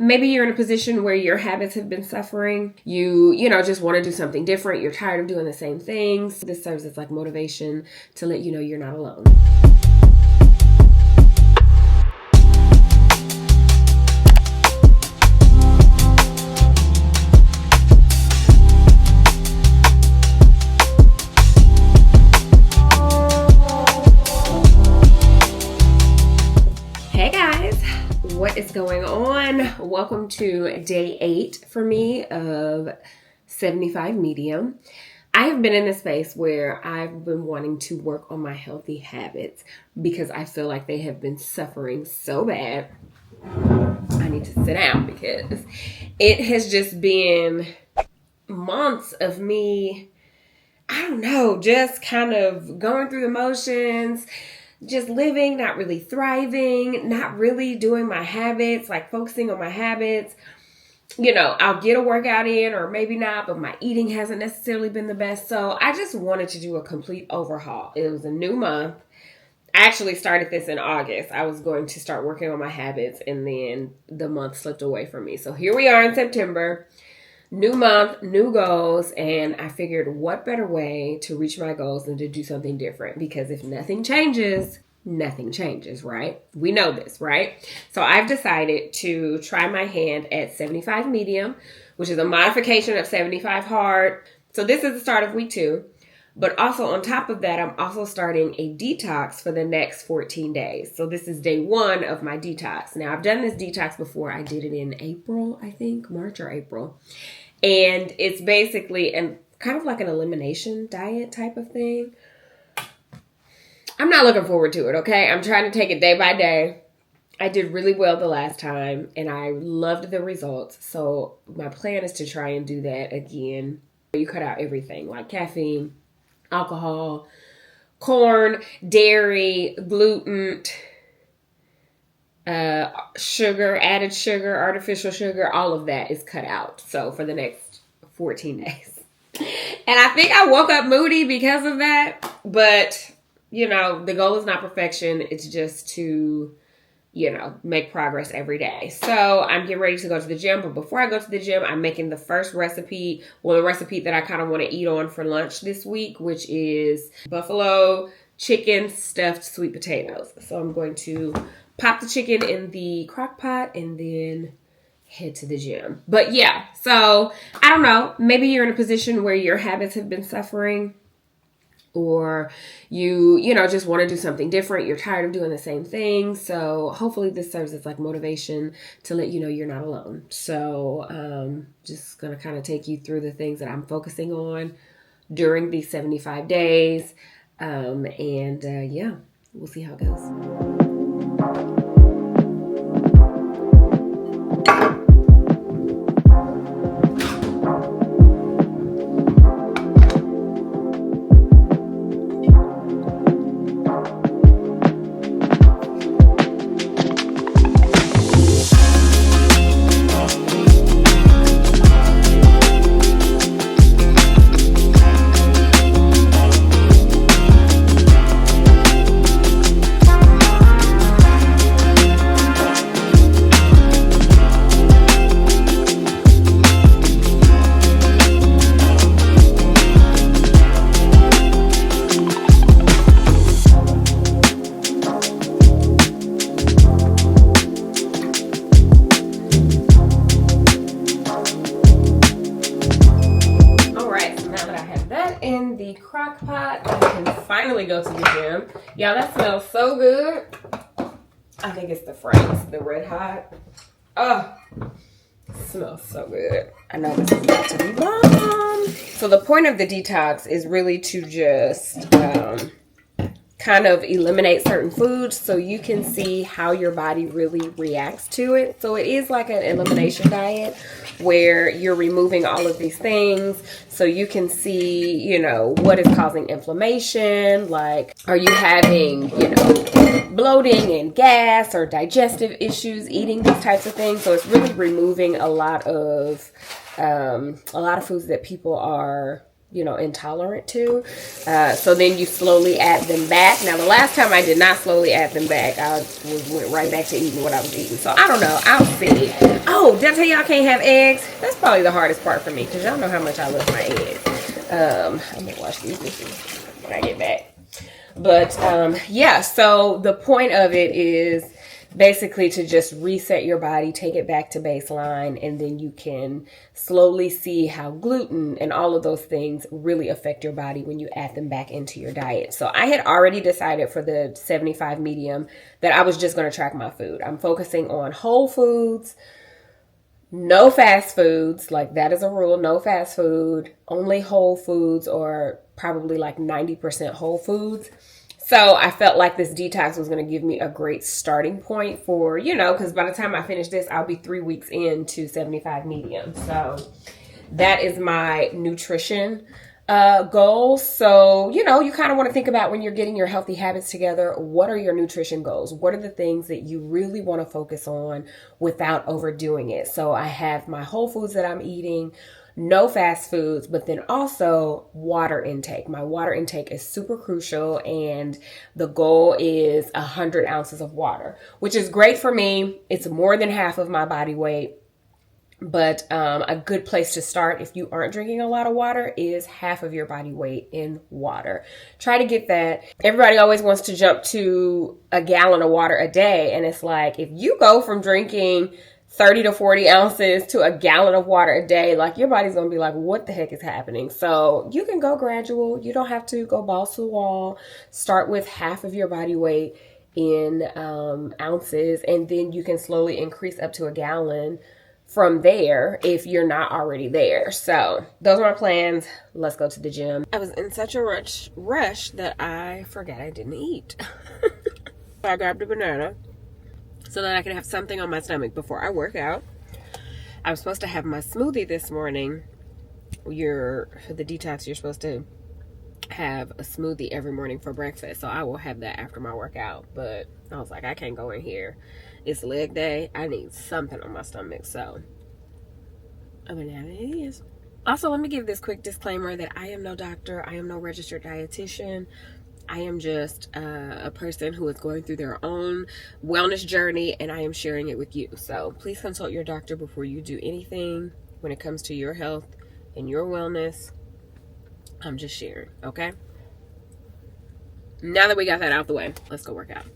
Maybe you're in a position where your habits have been suffering. You just want to do something different. You're tired of doing the same things. This serves as like motivation to let you know you're not alone. What is going on? Welcome to day 8 for me of 75 medium. I have been in a space where I've been wanting to work on my healthy habits because I feel like they have been suffering so bad. I need to sit down because it has just been months of me, I don't know, just kind of going through the motions, just living, not really thriving, not really doing my habits, like focusing on my habits. I'll get a workout in or maybe not, but my eating hasn't necessarily been the best. So I just wanted to do a complete overhaul. It was a new month. I actually started this in August. I was going to start working on my habits and then the month slipped away from me. So here we are in September. New month, new goals, and I figured what better way to reach my goals than to do something different, because if nothing changes, right? We know this, right? So I've decided to try my hand at 75 medium, which is a modification of 75 hard. So this is the start of week 2. But also on top of that, I'm also starting a detox for the next 14 days. So this is day 1 of my detox. Now, I've done this detox before. I did it in April, I think, March or April. And it's basically kind of like an elimination diet type of thing. I'm not looking forward to it, okay? I'm trying to take it day by day. I did really well the last time, and I loved the results. So my plan is to try and do that again. You cut out everything like caffeine, alcohol, corn, dairy, gluten, sugar, added sugar, artificial sugar, all of that is cut out. So for the next 14 days. And I think I woke up moody because of that. But, the goal is not perfection. It's just to, make progress every day. So I'm getting ready to go to the gym. But before I go to the gym, I'm making the first recipe. Well, the recipe that I kind of want to eat on for lunch this week, which is buffalo chicken stuffed sweet potatoes. So I'm going to pop the chicken in the crock pot and then head to the gym. But yeah, so I don't know. Maybe you're in a position where your habits have been suffering, or you just want to do something different. You're tired of doing the same thing. So hopefully this serves as like motivation to let you know you're not alone. So just going to kind of take you through the things that I'm focusing on during these 75 days. Yeah, we'll see how it goes. In the crock pot, I can finally go to the gym. Y'all, that smells so good. I think it's the Frank's, the Red Hot. Oh, it smells so good. I know this is about to be bomb. So the point of the detox is really to just kind of eliminate certain foods so you can see how your body really reacts to it. So it is like an elimination diet where you're removing all of these things so you can see, what is causing inflammation. Like, are you having, bloating and gas or digestive issues eating these types of things? So it's really removing a lot of foods that people are intolerant to. So then you slowly add them back. Now, the last time I did not slowly add them back, I went right back to eating what I was eating. So I don't know. I'll see. Oh, did I tell y'all I can't have eggs? That's probably the hardest part for me because y'all know how much I love my eggs. I'm going to wash these dishes when I get back. But yeah, so the point of it is basically to just reset your body, take it back to baseline, and then you can slowly see how gluten and all of those things really affect your body when you add them back into your diet. So I had already decided for the 75 medium that I was just going to track my food. I'm focusing on whole foods, no fast foods, like that is a rule, no fast food, only whole foods, or probably like 90% whole foods. So I felt like this detox was going to give me a great starting point for, because by the time I finish this, I'll be 3 weeks into 75 medium. So that is my nutrition goals. So, you kind of want to think about when you're getting your healthy habits together, what are your nutrition goals? What are the things that you really want to focus on without overdoing it? So I have my whole foods that I'm eating, no fast foods, but then also water intake. My water intake is super crucial, and the goal is 100 ounces of water, which is great for me. It's more than half of my body weight. But a good place to start if you aren't drinking a lot of water is half of your body weight in water. Try to get that. Everybody always wants to jump to a gallon of water a day. And it's like, if you go from drinking 30 to 40 ounces to a gallon of water a day, like your body's going to be like, what the heck is happening? So you can go gradual. You don't have to go balls to the wall. Start with half of your body weight in ounces, and then you can slowly increase up to a gallon from there if you're not already there. So those are my plans. Let's go to the gym. I was in such a rush that I forgot I didn't eat. So I grabbed a banana so that I could have something on my stomach before I work out. I was supposed to have my smoothie this morning. For the detox, you're supposed to have a smoothie every morning for breakfast. So I will have that after my workout. But I was like, I can't go in here. It's leg day. I need something on my stomach. So a banana it is. Also, let me give this quick disclaimer that I am no doctor. I am no registered dietitian. I am just a person who is going through their own wellness journey, and I am sharing it with you. So please consult your doctor before you do anything when it comes to your health and your wellness. I'm just sharing, okay? Now that we got that out the way, let's go work out.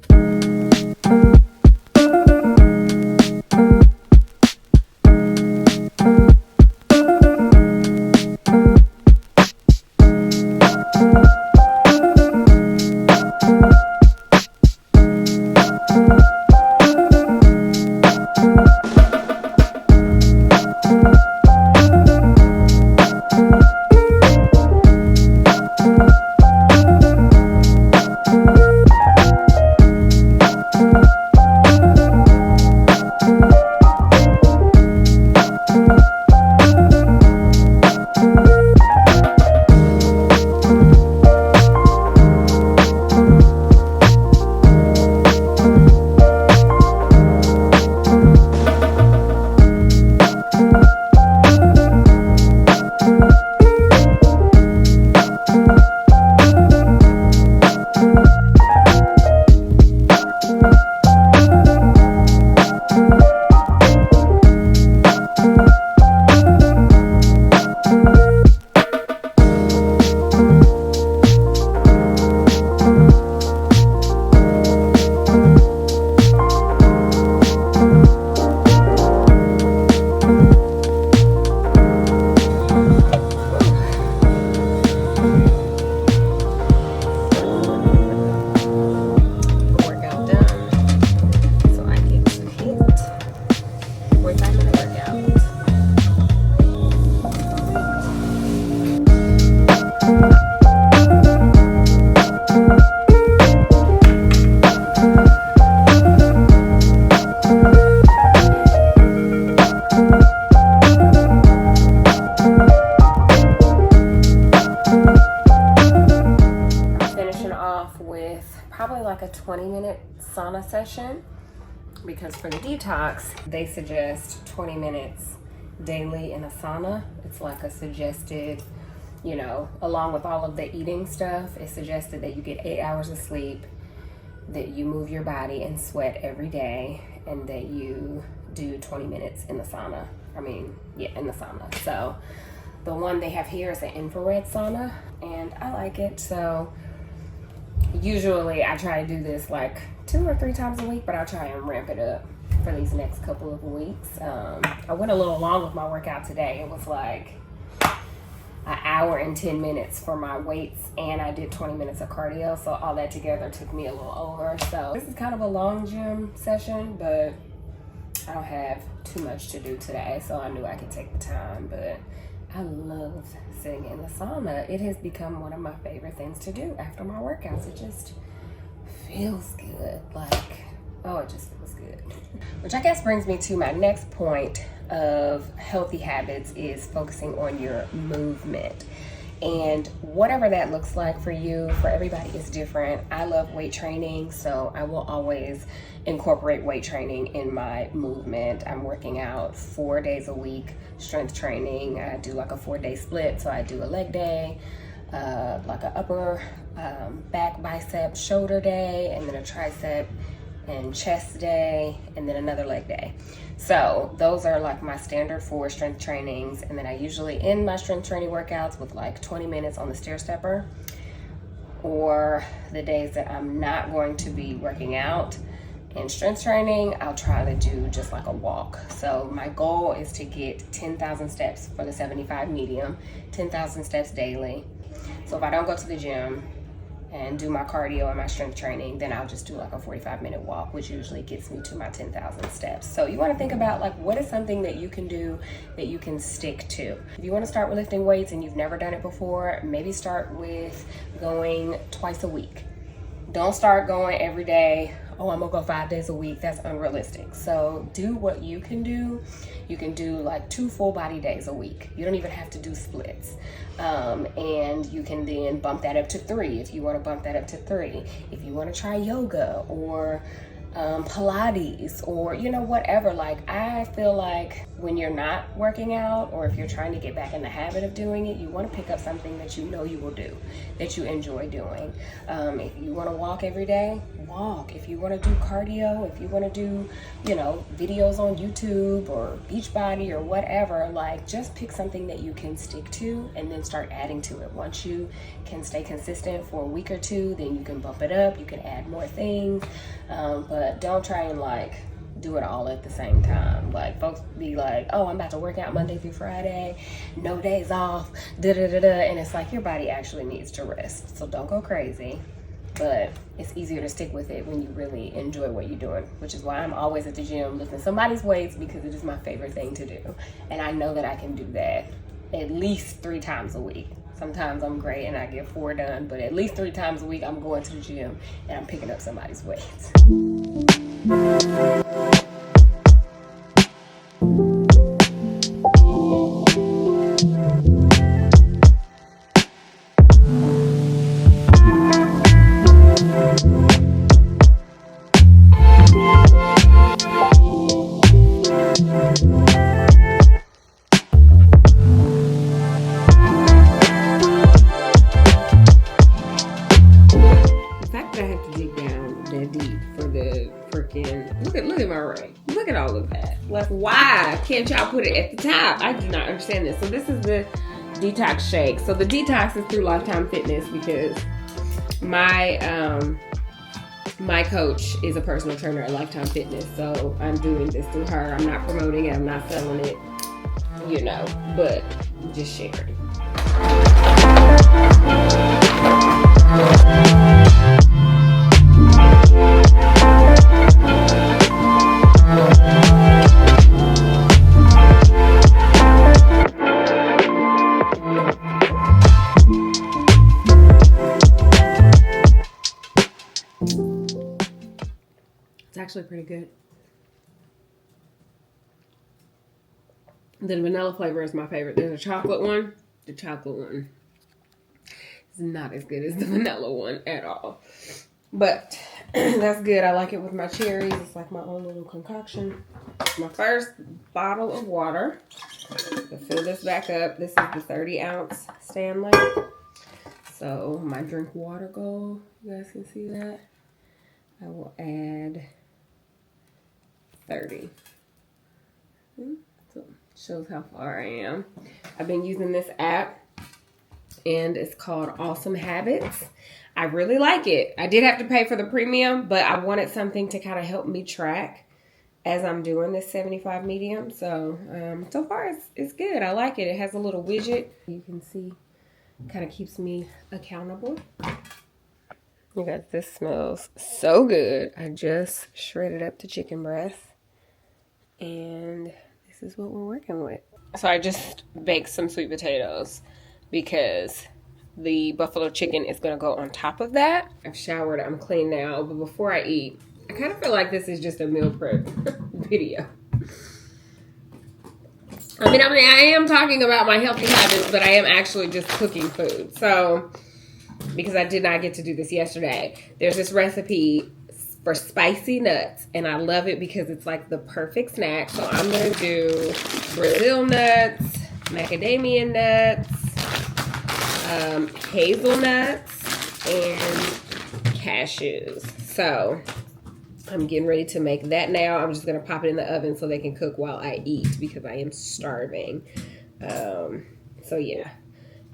Probably like a 20-minute sauna session, because for the detox they suggest 20 minutes daily in a sauna. It's like a suggested you know, along with all of the eating stuff, it's suggested that you get 8 hours of sleep, that you move your body and sweat every day, and that you do 20 minutes in the sauna. In the sauna. So the one they have here is an infrared sauna, and I like it. So usually I try to do this like 2 or 3 times a week, but I'll try and ramp it up for these next couple of weeks. I went a little long with my workout today. It was like an hour and 10 minutes for my weights, and I did 20 minutes of cardio, so all that together took me a little over. So this is kind of a long gym session, but I don't have too much to do today, so I knew I could take the time. But I love sitting in the sauna. It has become one of my favorite things to do after my workouts. It just feels good. It just feels good. Which I guess brings me to my next point of healthy habits, is focusing on your movement. And whatever that looks like for you, for everybody is different. I love weight training, so I will always incorporate weight training in my movement. I'm working out 4 days a week, strength training. I do like a 4-day split, so I do a leg day, like an upper back, bicep, shoulder day, and then a tricep and chest day, and then another leg day. So those are like my standard 4 strength trainings, and then I usually end my strength training workouts with like 20 minutes on the stair stepper. Or the days that I'm not going to be working out in strength training, I'll try to do just like a walk. So my goal is to get 10,000 steps for the 75 medium, 10,000 steps daily. So if I don't go to the gym and do my cardio and my strength training, then I'll just do like a 45-minute walk, which usually gets me to my 10,000 steps. So you want to think about like, what is something that you can do that you can stick to? If you want to start with lifting weights and you've never done it before, maybe start with going twice a week. Don't start going every day. Oh, I'm gonna go 5 days a week. That's unrealistic. So do what you can do. You can do like 2 full body days a week. You don't even have to do splits. And you can then bump that up to 3 if you want to bump that up to 3. If you want to try yoga or Pilates or, you know, whatever. Like, I feel like when you're not working out, or if you're trying to get back in the habit of doing it, you want to pick up something that you know you will do, that you enjoy doing. If you want to walk every day, walk. If you want to do cardio, if you want to do, you know, videos on YouTube or Beachbody or whatever, like, just pick something that you can stick to and then start adding to it. Once you can stay consistent for a week or 2, then you can bump it up, you can add more things, but don't try and like do it all at the same time. Like, folks be like, oh, I'm about to work out Monday through Friday, no days off, and it's like, your body actually needs to rest. So don't go crazy. But it's easier to stick with it when you really enjoy what you're doing, which is why I'm always at the gym lifting somebody's weights, because it is my favorite thing to do. And I know that I can do that at least 3 times a week. Sometimes I'm great and I get 4 done, but at least 3 times a week I'm going to the gym and I'm picking up somebody's weights. Look at my ring. Look at all of that. Like, why can't y'all put it at the top? I do not understand this. So this is the detox shake. So the detox is through Lifetime Fitness, because my my coach is a personal trainer at Lifetime Fitness. So I'm doing this through her. I'm not promoting it. I'm not selling it, you know, but just sharing. It's actually pretty good. The vanilla flavor is my favorite. There's a chocolate one. The chocolate one is not as good as the vanilla one at all. But that's good. I like it with my cherries. It's like my own little concoction. My first bottle of water. To fill this back up. This is the 30-ounce Stanley. So my drink water goal, you guys can see that. I will add 30. So shows how far I am. I've been using this app and it's called Awesome Habits. I really like it. I did have to pay for the premium, but I wanted something to kind of help me track as I'm doing this 75 medium. So, so far it's good. I like it. It has a little widget. You can see, kind of keeps me accountable. You guys, this smells so good. I just shredded up the chicken breast. And this is what we're working with. So I just baked some sweet potatoes because the buffalo chicken is gonna go on top of that. I've showered, I'm clean now, but before I eat, I kind of feel like this is just a meal prep video. I mean, I am talking about my healthy habits, but I am actually just cooking food. So, because I did not get to do this yesterday, there's this recipe for spicy nuts, and I love it because it's like the perfect snack. So I'm gonna do Brazil nuts, macadamia nuts, hazelnuts, and cashews. So I'm getting ready to make that now. I'm just gonna pop it in the oven so they can cook while I eat because I am starving. So yeah.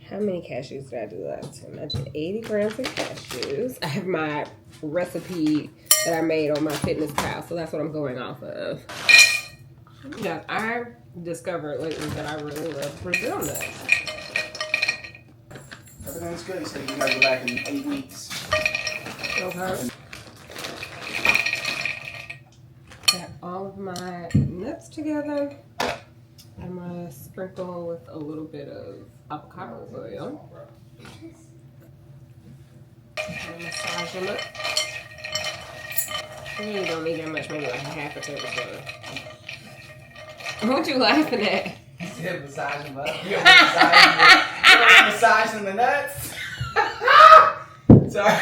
How many cashews did I do last time? I did 80 grams of cashews. I have my recipe that I made on my Fitness Pal, so that's what I'm going off of. Yeah, I discovered lately that I really love Brazil nuts. Everything's good. He said you gotta go back in 8 weeks. Okay. Got all of my nuts together. I'm gonna sprinkle with a little bit of avocado oil. And massage them up. I really don't need that much, maybe like half a tablespoon. What you laughing at? He said massage them up. You're massaging the nuts. Sorry.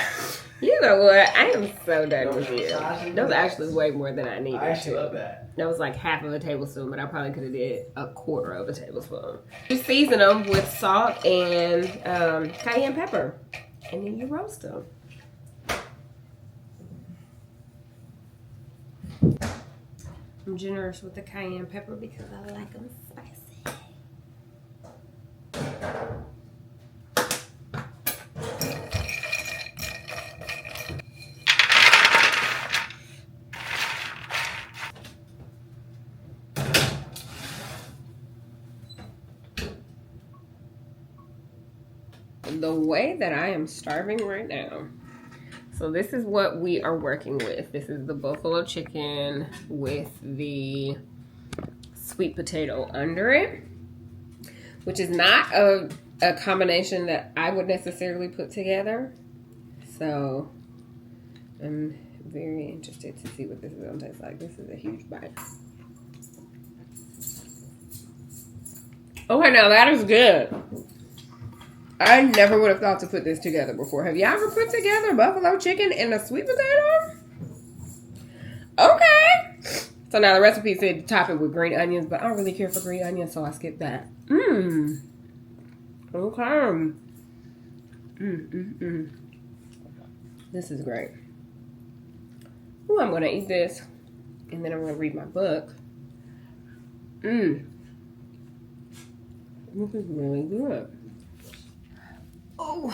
You know what? I am so done with you. That was actually way more than I needed. I actually love that. That was like half of a tablespoon, but I probably could have did a quarter of a tablespoon. You season them with salt and cayenne pepper, and then you roast them. I'm generous with the cayenne pepper because I like them spicy. The way that I am starving right now. So this is what we are working with. This is the buffalo chicken with the sweet potato under it, which is not a combination that I would necessarily put together. So I'm very interested to see what this is gonna taste like. This is a huge bite. Okay, now that is good. I never would have thought to put this together before. Have y'all ever put together buffalo chicken and a sweet potato? Okay. So now the recipe said to top it with green onions, but I don't really care for green onions, so I skipped that. Okay. This is great. Ooh, I'm going to eat this, and then I'm going to read my book. This is really good. Oh,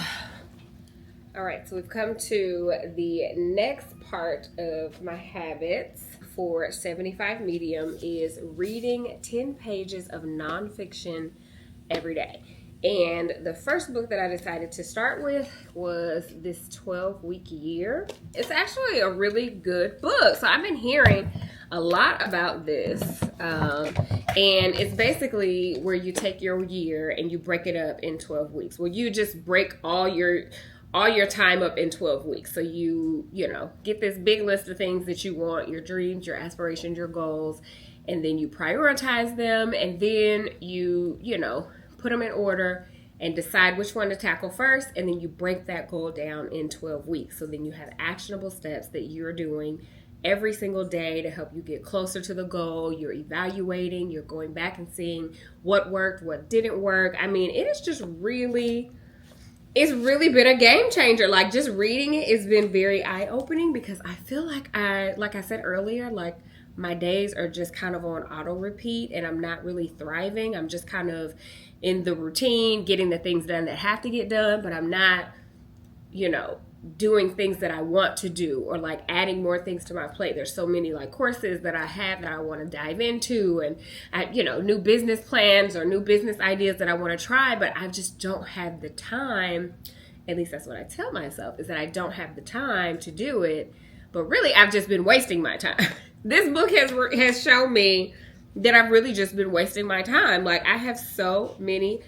all right, so we've come to the next part of my habits for 75 medium is reading 10 pages of nonfiction every day. And the first book that I decided to start with was this 12-week year. It's actually a really good book. So I've been hearing a lot about this. And it's basically where you take your year and you break it up in 12 weeks. Well, you just break all your time up in 12 weeks. So you know, get this big list of things that you want, your dreams, your aspirations, your goals, and then you prioritize them, and then you know, put them in order and decide which one to tackle first, and then you break that goal down in 12 weeks. So then you have actionable steps that you're doing every single day to help you get closer to the goal. You're evaluating, you're going back and seeing what worked, what didn't work. I mean, it is just really, it's really been a game changer. Like, just reading it has been very eye-opening, because I feel like I said earlier, like, my days are just kind of on auto repeat and I'm not really thriving. I'm just kind of in the routine, getting the things done that have to get done, but I'm not, doing things that I want to do, or like adding more things to my plate. There's so many like courses that I have that I want to dive into, and new business plans or new business ideas that I want to try, but I just don't have the time. At least that's what I tell myself, is that I don't have the time to do it. But really, I've just been wasting my time. This book has shown me that I've really just been wasting my time. Like, I have so many,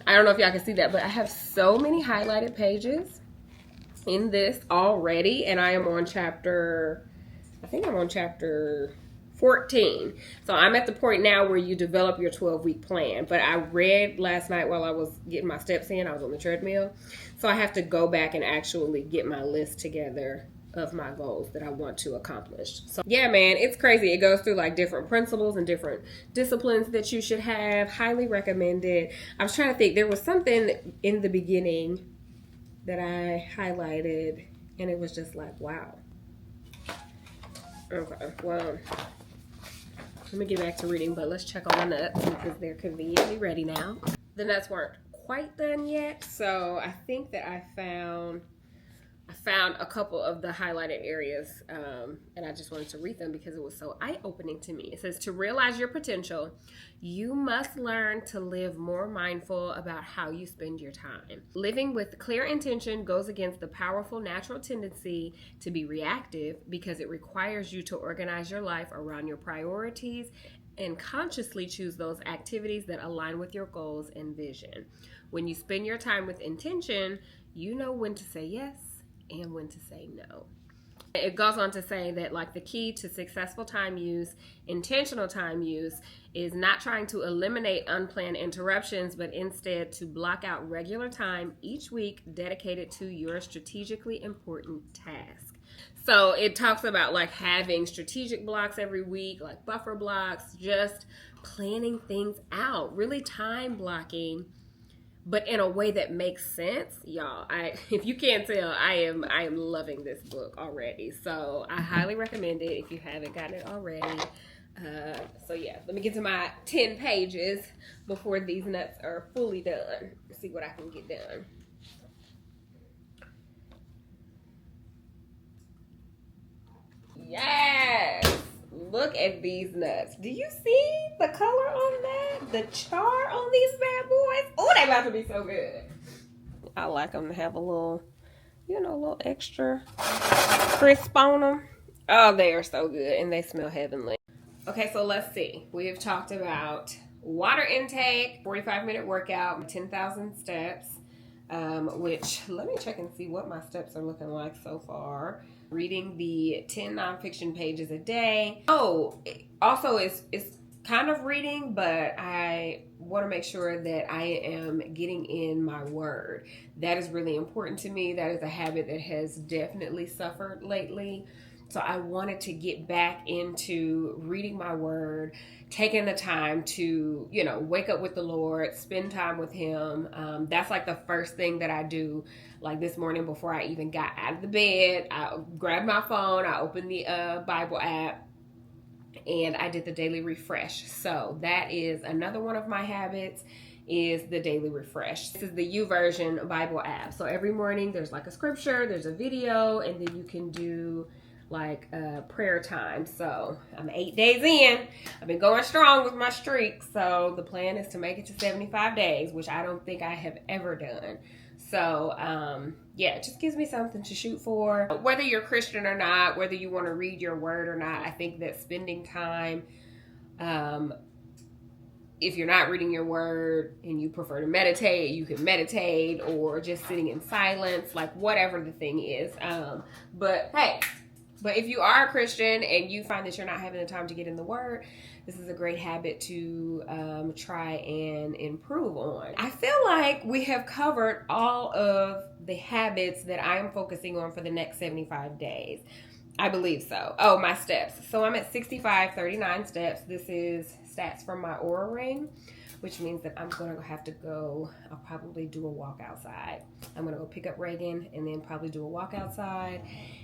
I don't know if y'all can see that, but I have so many highlighted pages in this already, and I am on chapter 14. So I'm at the point now where you develop your 12-week plan. But I read last night while I was getting my steps in. I was on the treadmill. So I have to go back and actually get my list together of my goals that I want to accomplish. So yeah, man, it's crazy. It goes through like different principles and different disciplines that you should have. Highly recommended. I was trying to think. There was something in the beginning that I highlighted, and it was just like, wow. Okay, well, let me get back to reading, but let's check on the nuts because they're conveniently ready now. The nuts weren't quite done yet, so I think that I found a couple of the highlighted areas, and I just wanted to read them because it was so eye-opening to me. It says, to realize your potential, you must learn to live more mindful about how you spend your time. Living with clear intention goes against the powerful natural tendency to be reactive, because it requires you to organize your life around your priorities and consciously choose those activities that align with your goals and vision. When you spend your time with intention, you know when to say yes and when to say no. It goes on to say that like the key to successful time use, intentional time use, is not trying to eliminate unplanned interruptions, but instead to block out regular time each week dedicated to your strategically important task. So it talks about like having strategic blocks every week, like buffer blocks, just planning things out, really time blocking, but in a way that makes sense. Y'all, if you can't tell, I am loving this book already. So I highly recommend it if you haven't gotten it already. So yeah, let me get to my 10 pages before these nuts are fully done. Let's see what I can get done. Yes! Look at these nuts. Do you see the color on that? The char on these bad boys? Oh, they about to be so good. I like them to have a little, a little extra crisp on them. Oh, they are so good, and they smell heavenly. Okay, so let's see. We have talked about water intake, 45-minute workout, 10,000 steps, which let me check and see what my steps are looking like so far. Reading the 10 nonfiction pages a day. Oh, also it's kind of reading, but I want to make sure that I am getting in my word. That is really important to me. That is a habit that has definitely suffered lately. So I wanted to get back into reading my word, taking the time to, wake up with the Lord, spend time with him. That's like the first thing that I do. Like this morning before I even got out of the bed, I grabbed my phone, I opened the Bible app, and I did the daily refresh. So that is another one of my habits, is the daily refresh. This is the YouVersion Bible app. So every morning there's like a scripture, there's a video, and then you can do like prayer time. So I'm 8 days in. I've been going strong with my streak. So the plan is to make it to 75 days, which I don't think I have ever done. So yeah, it just gives me something to shoot for. Whether you're Christian or not, whether you want to read your word or not, I think that spending time, if you're not reading your word and you prefer to meditate, you can meditate, or just sitting in silence, like whatever the thing is. But hey, but if you are a Christian and you find that you're not having the time to get in the word, this is a great habit to try and improve on. I feel like we have covered all of the habits that I am focusing on for the next 75 days. I believe so. Oh, my steps. So I'm at 6539 steps. This is stats from my Aura Ring, which means that I'm going to have to go, I'll probably do a walk outside. I'm going to go pick up Reagan and then probably do a walk outside.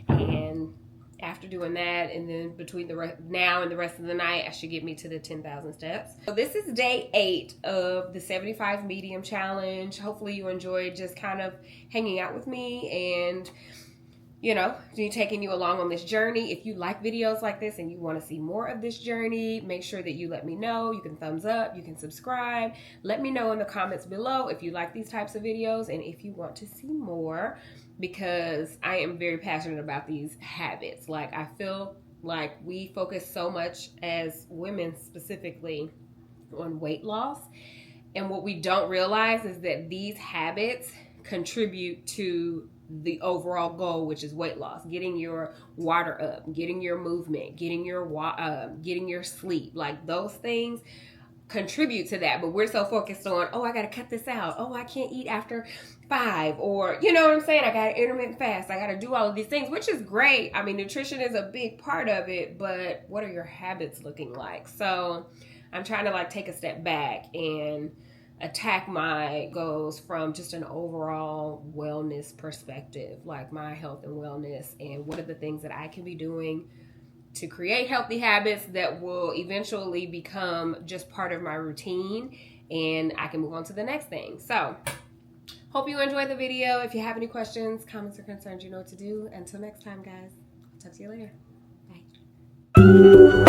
And after doing that, and then between now and the rest of the night, I should get me to the 10,000 steps. So this is day 8 of the 75 medium challenge. Hopefully you enjoyed just kind of hanging out with me and, you know, taking you along on this journey. If you like videos like this and you want to see more of this journey, make sure that you let me know. You can thumbs up, you can subscribe. Let me know in the comments below if you like these types of videos and if you want to see more, because I am very passionate about these habits. Like, I feel like we focus so much as women specifically on weight loss, and what we don't realize is that these habits contribute to the overall goal, which is weight loss, getting your water up, getting your movement, getting your sleep. Like, those things contribute to that, but we're so focused on, oh, I gotta cut this out, oh, I can't eat after 5, or you know what I'm saying, I gotta intermittent fast, I gotta do all of these things, which is great. I mean, nutrition is a big part of it, but what are your habits looking like? So I'm trying to like take a step back and attack my goals from just an overall wellness perspective, like my health and wellness, and what are the things that I can be doing to create healthy habits that will eventually become just part of my routine, and I can move on to the next thing. So hope you enjoyed the video. If you have any questions, comments, or concerns, you know what to do. Until next time, guys, talk to you later. Bye.